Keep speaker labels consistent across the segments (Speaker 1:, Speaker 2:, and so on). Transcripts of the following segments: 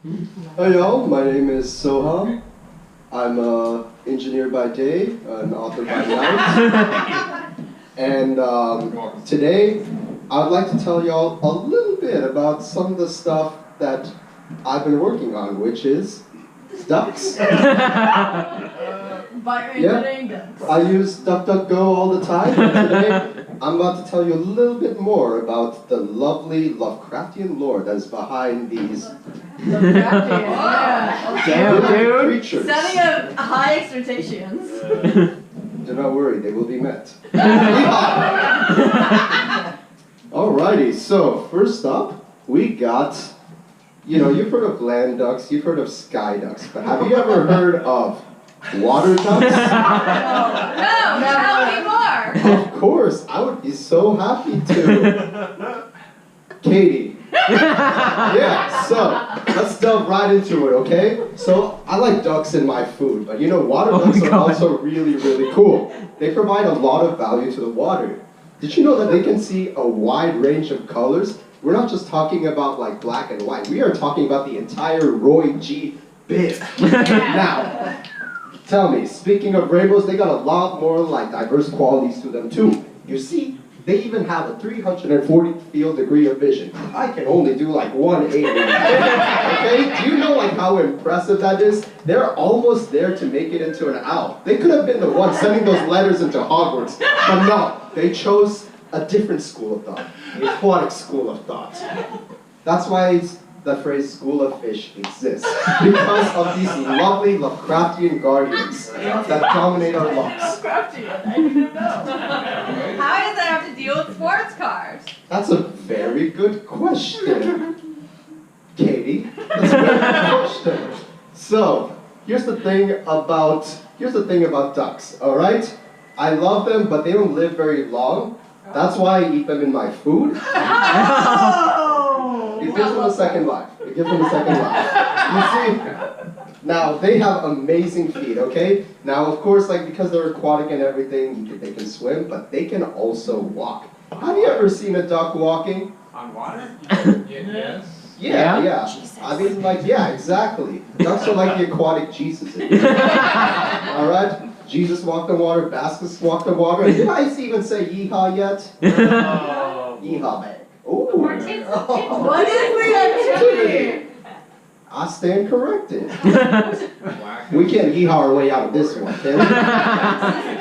Speaker 1: Hey y'all, my name is Soham. I'm an engineer by day, an author by night. And today, I'd like to tell y'all a little bit about some of the stuff that I've been working on, which is ducks. Yeah, I use DuckDuckGo all the time, but today I'm about to tell you a little bit more about the lovely Lovecraftian lore that is behind these
Speaker 2: Damn, dude.
Speaker 1: creatures.
Speaker 2: Setting up high expectations.
Speaker 1: Do not worry, they will be met. Alrighty, so first up, we got, you've heard of land ducks, you've heard of sky ducks, but have you ever heard of water ducks?
Speaker 2: No, tell me more.
Speaker 1: Of course, I would be so happy to. Katie. Yeah, so let's delve right into it, okay? So I like ducks in my food, but water ducks are also really, really cool. They provide a lot of value to the water. Did you know that they can see a wide range of colors? We're not just talking about like black and white. We are talking about the entire Roy G. Biv. Now, tell me, speaking of rainbows, they got a lot more like diverse qualities to them too. You see, they even have a 340 field degree of vision. I can only do like 180. Okay, do you know like how impressive that is? They're almost there to make it into an owl. They could have been the ones sending those letters into Hogwarts, but no, they chose a different school of thought, the aquatic school of thought. That's why the phrase school of fish exists, because of these lovely Lovecraftian guardians that dominate our lives.
Speaker 2: Lovecraftian, I didn't know. How does that have to deal with sports cars?
Speaker 1: That's a very good question, Katie. That's a very good question. So, here's the thing about ducks, alright? I love them, but they don't live very long. That's why I eat them in my food. It gives them a second life. It gives them a second life. You see, now they have amazing feet, okay? Now, of course, like because they're aquatic and everything, they can swim, but they can also walk. Have you ever seen a duck walking?
Speaker 3: On water? Yes.
Speaker 1: Yeah. I mean, like, yeah, exactly. Ducks are like the aquatic Jesus. Alright? Jesus walked on water, baskets walked on water. Did you guys even say yeehaw yet? Yeehaw, man. Ooh.
Speaker 2: What is the activity?
Speaker 1: I stand corrected. We can't yeehaw our way out of this one, can we?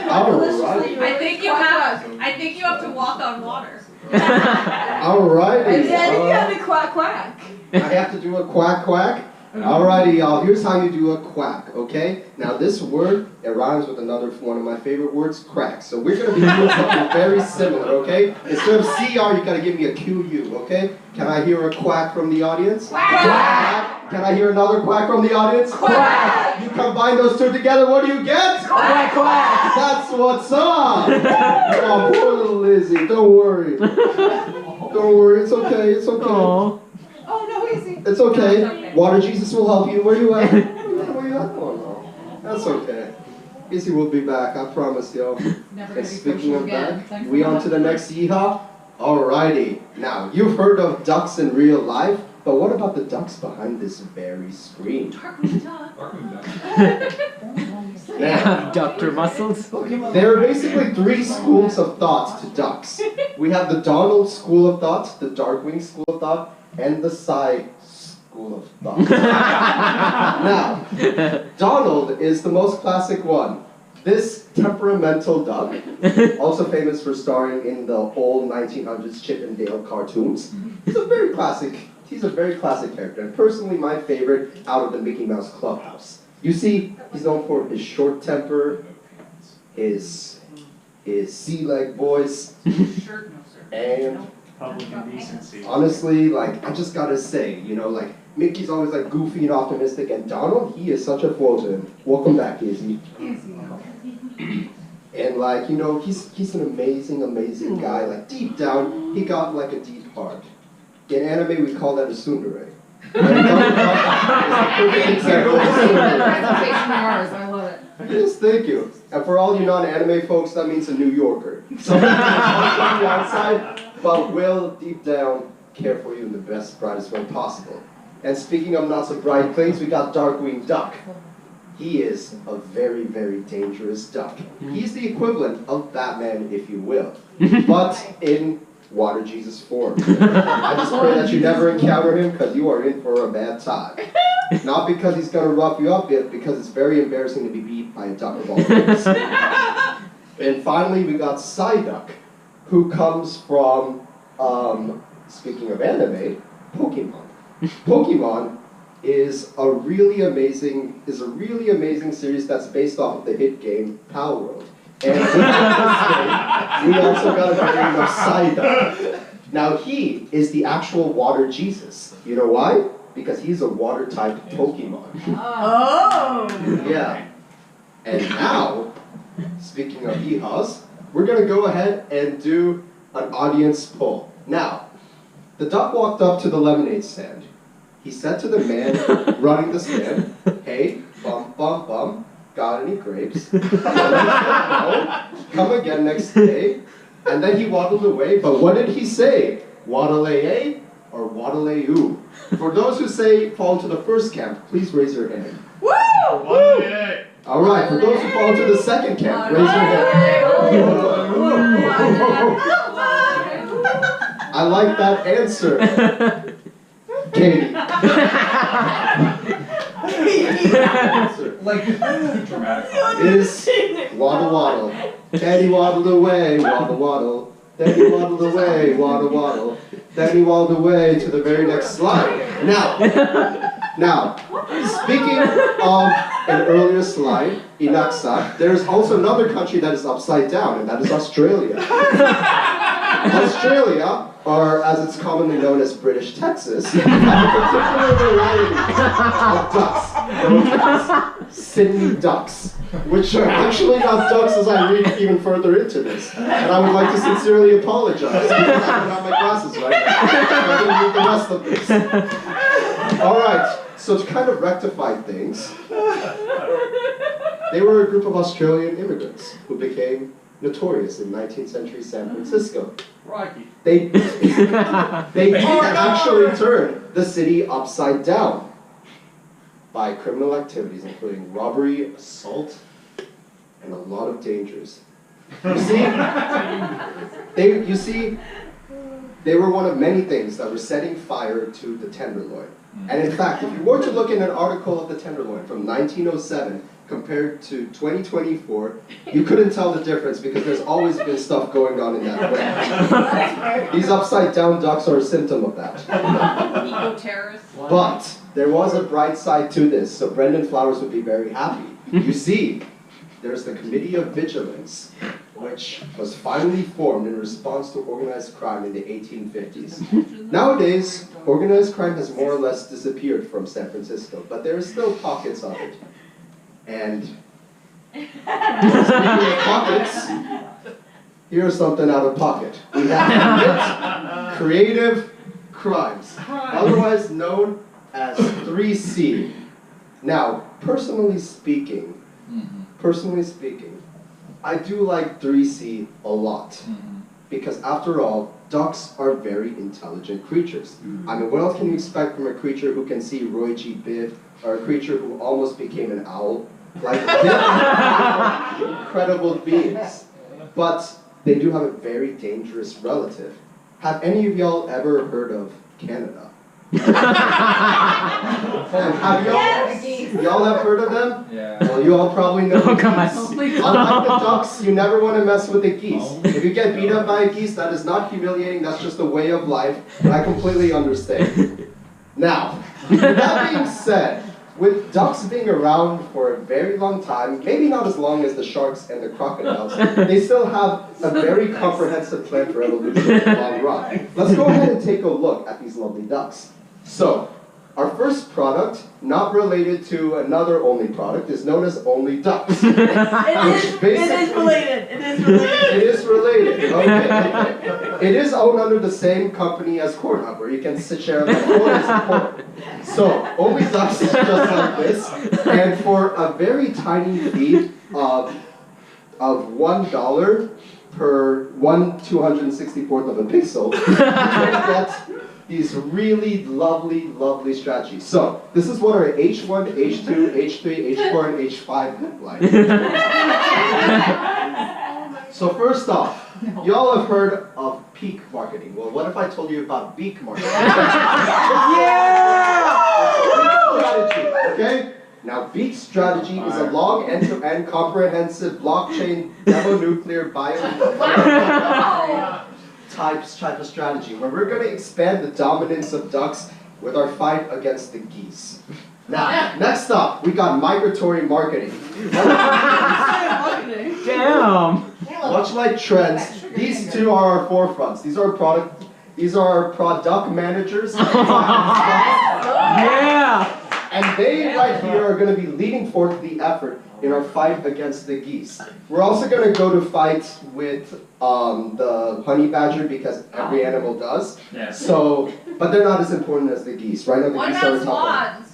Speaker 1: Alright.
Speaker 2: I think you have to walk on water.
Speaker 1: Alrighty.
Speaker 2: I think you have to quack quack.
Speaker 1: I have to do a quack quack? Alrighty, y'all. Here's how you do a quack, okay? Now, this word, it rhymes with another one of my favorite words, crack. So we're going to be doing something very similar, okay? Instead of CR, you got to give me a QU, okay? Can I hear a quack from the audience?
Speaker 2: Quack!
Speaker 1: Can I hear another quack from the audience?
Speaker 2: Quack!
Speaker 1: You combine those two together, what do you get?
Speaker 2: Quack quack!
Speaker 1: That's what's up! Oh, poor little Lizzie. Don't worry. Don't worry. It's okay. It's okay.
Speaker 2: Oh no, easy.
Speaker 1: It's okay. Water Jesus will help you. Where you at? Where you at? Oh no. That's okay. Izzy will be back. I promise y'all. And speaking of that, we on to the next yeehaw? Alrighty. Now, you've heard of ducks in real life, but what about the ducks behind this very screen? Now,
Speaker 4: Doctor Muscles.
Speaker 1: there are basically three schools of thought to ducks. We have the Donald School of Thought, the Darkwing School of Thought, and the Psy School of Thought. Now, Donald is the most classic one. This temperamental duck, also famous for starring in the old 1900s Chip and Dale cartoons, he's a very classic character, and personally my favorite out of the Mickey Mouse Clubhouse. You see, he's known for his short temper, his sea leg voice, and
Speaker 3: Public indecency.
Speaker 1: honestly, like, I just gotta say, like, Mickey's always like goofy and optimistic, and Donald, he is such a foil to him. Welcome back, Izzy. And like, he's an amazing guy. Like, deep down, he got like a deep heart. In anime, we call that a tsundere.
Speaker 2: I love it.
Speaker 1: Yes, thank you. And for all you non-anime folks, that means a New Yorker. Someone who's on the outside, but will deep down care for you in the best, brightest way possible. And speaking of not so bright things, we got Darkwing Duck. He is a very, very dangerous duck. He's the equivalent of Batman, if you will, but in Water Jesus form. I just pray that you never encounter him, because you are in for a bad time. Not because he's going to rough you up, yet because it's very embarrassing to be beat by a duck of all things. And finally, we got Psyduck, who comes from, speaking of anime, Pokemon. Pokemon is a really amazing series that's based off of the hit game Power World. And with this game, we also got a variant of Psyduck. Now he is the actual Water Jesus. You know why? Because he's a water type Pokemon.
Speaker 2: Oh!
Speaker 1: Yeah. And now, speaking of hee-haws, we're gonna go ahead and do an audience poll. Now, the duck walked up to the lemonade stand. He said to the man running the stand, "Hey, bum, bum, bum, got any grapes?" And he said, "No, come again next day." And then he waddled away, but what did he say? Waddle-a-a or waddle-a-oo? For those who say fall into the first camp, please raise your hand.
Speaker 2: Woo!
Speaker 1: All right, for those who fall into the second camp, raise your hand. I like that answer. Katie.
Speaker 3: Like, dramatic.
Speaker 1: Is waddle waddle. Then he waddled away, waddle waddle. Then he waddled away, waddle waddle. Then he waddled away to the very next slide. Now, speaking of an earlier slide, Inaksa, there's also another country that is upside down, and that is Australia. Australia, or as it's commonly known as British Texas, has a particular variety of ducks. Sydney ducks, which are actually not ducks as I read even further into this. And I would like to sincerely apologize because I don't have my glasses right now. I didn't read the rest of this. All right, so to kind of rectify things, they were a group of Australian immigrants who became notorious in 19th century San Francisco.
Speaker 3: Rocky.
Speaker 1: They did actually turn the city upside down by criminal activities, including robbery, assault, and a lot of dangers. You see, they were one of many things that were setting fire to the Tenderloin. And in fact, if you were to look at an article of the Tenderloin from 1907 compared to 2024, you couldn't tell the difference because there's always been stuff going on in that way. These upside down ducks are a symptom of that.
Speaker 2: Eco-terrorists.
Speaker 1: But there was a bright side to this, so Brendan Flowers would be very happy. You see, there's the Committee of Vigilance, which was finally formed in response to organized crime in the 1850s. Nowadays, organized crime has more or less disappeared from San Francisco, but there are still pockets of it. And speaking of pockets, here's something out of pocket. We have creative crimes, otherwise known as 3C. Now, personally speaking, I do like 3C a lot. Because after all, ducks are very intelligent creatures. I mean, what else can you expect from a creature who can see Roy G. Biv, or a creature who almost became an owl? Like, they are incredible beings. But they do have a very dangerous relative. Have any of y'all ever heard of Canada? Have y'all have heard of them?
Speaker 3: Yeah.
Speaker 1: Well, you all probably know the geese.
Speaker 2: Oh my
Speaker 1: Unlike the ducks, you never want to mess with the geese. If you get beat up by a geese, that is not humiliating, that's just a way of life, and I completely understand. Now, with that being said, with ducks being around for a very long time, maybe not as long as the sharks and the crocodiles, they still have a very comprehensive plan for evolution in the long run. Let's go ahead and take a look at these lovely ducks. So, our first product, not related to another Only product, is known as Only Ducks.
Speaker 2: It is related.
Speaker 1: It is related. Okay. It is owned under the same company as Pornhub, where you can share like photos and porn. So, Only Ducks is just like this, and for a very tiny fee of $1 per 1/264th of a pixel, you can get these really lovely strategies. So this is what our H1, H2, H3, H4, and H5 look like. So first off, y'all have heard of peak marketing. Well, what if I told you about beak marketing? Strategy, okay? Now, beak strategy is a long end-to-end comprehensive blockchain demonuclear bio type of strategy where we're going to expand the dominance of ducks with our fight against the geese. Now, next up, we got migratory marketing.
Speaker 4: Damn!
Speaker 1: Much like trends, these two are our forefronts. These are our product managers.
Speaker 4: Yeah!
Speaker 1: And they right here are going to be leading forth the effort in our fight against the geese. We're also going to go to fight with the honey badger because every animal does.
Speaker 3: Yeah.
Speaker 1: So, but they're not as important as the geese. Right now, the
Speaker 2: What
Speaker 1: geese are
Speaker 2: about
Speaker 1: top one.
Speaker 2: swans?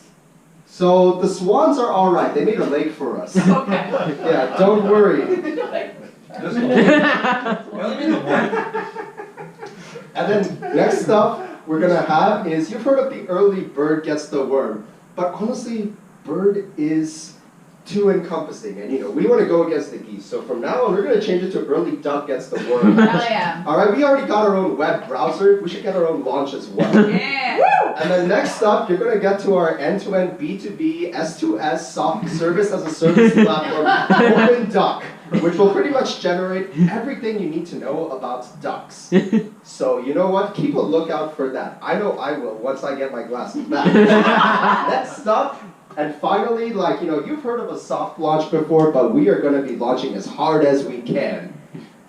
Speaker 1: So the swans are all right. They made a lake for us.
Speaker 2: Okay.
Speaker 1: Yeah, don't worry.
Speaker 3: This one. Well, the one.
Speaker 1: And then next up we're gonna have is, you've heard of the early bird gets the worm, but honestly, bird is too encompassing, and we want to go against the geese. So from now on, we're gonna change it to early duck gets the worm.
Speaker 2: Hell yeah.
Speaker 1: All right, we already got our own web browser. We should get our own launch as well.
Speaker 2: Yeah.
Speaker 1: And then next up, you're gonna get to our end-to-end B2B S2S soft service as a service platform, Open Duck, which will pretty much generate everything you need to know about ducks. So you know what? Keep a lookout for that. I know I will once I get my glasses back. Next up, and finally, you've heard of a soft launch before, but we are going to be launching as hard as we can.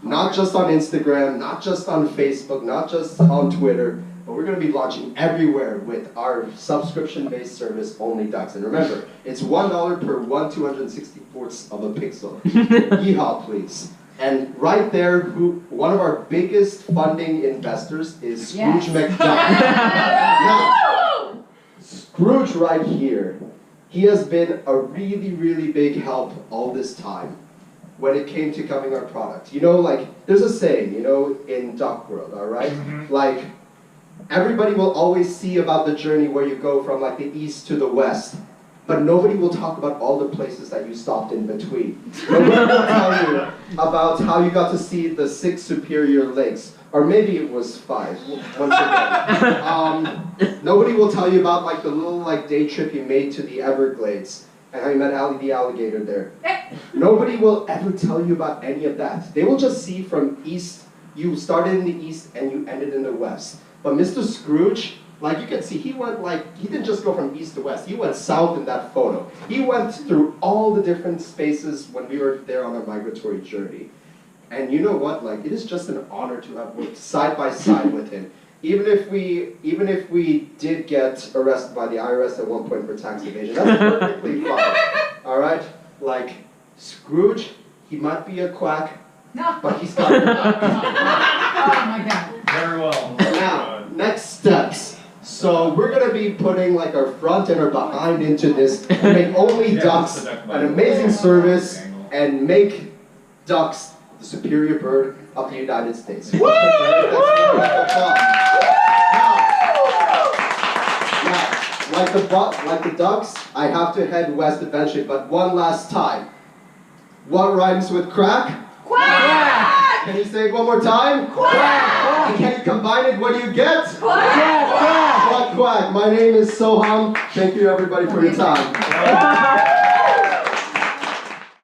Speaker 1: Not just on Instagram, not just on Facebook, not just on Twitter, but we're going to be launching everywhere with our subscription-based service, Only Ducks. And remember, it's $1 per 1/264th of a pixel. Yeehaw, please. And right there, one of our biggest funding investors is Scrooge McDuck. Now, Scrooge right here, he has been a really big help all this time when it came to coming our product. There's a saying, in duck world, all right? Everybody will always see about the journey where you go from the east to the west, but nobody will talk about all the places that you stopped in between. Nobody will tell you about how you got to see the 6 superior lakes, or maybe it was 5, once again. Nobody will tell you about the little day trip you made to the Everglades, and how you met Allie the alligator there. Nobody will ever tell you about any of that. They will just see from east, you started in the east and you ended in the west. But Mr. Scrooge, you can see, he went he didn't just go from east to west, he went south in that photo. He went through all the different spaces when we were there on our migratory journey. And you know what, it is just an honor to have worked side by side with him. Even if we did get arrested by the IRS at one point for tax evasion, that's perfectly fine. All right? Scrooge, he might be a quack, but he's got it.
Speaker 2: Oh my God.
Speaker 3: Very well.
Speaker 1: Now, next steps. So we're going to be putting our front and our behind into this and make Only Ducks an amazing service and make ducks the superior bird of the United States. Woo! Now, like the ducks, I have to head west eventually, but one last time. What rhymes with crack?
Speaker 2: Quack!
Speaker 1: Can you say it one more time?
Speaker 2: Quack!
Speaker 1: And can you combine it? What do you get?
Speaker 2: Quack!
Speaker 1: Quack, quack. My name is Soham. Thank you everybody for your time.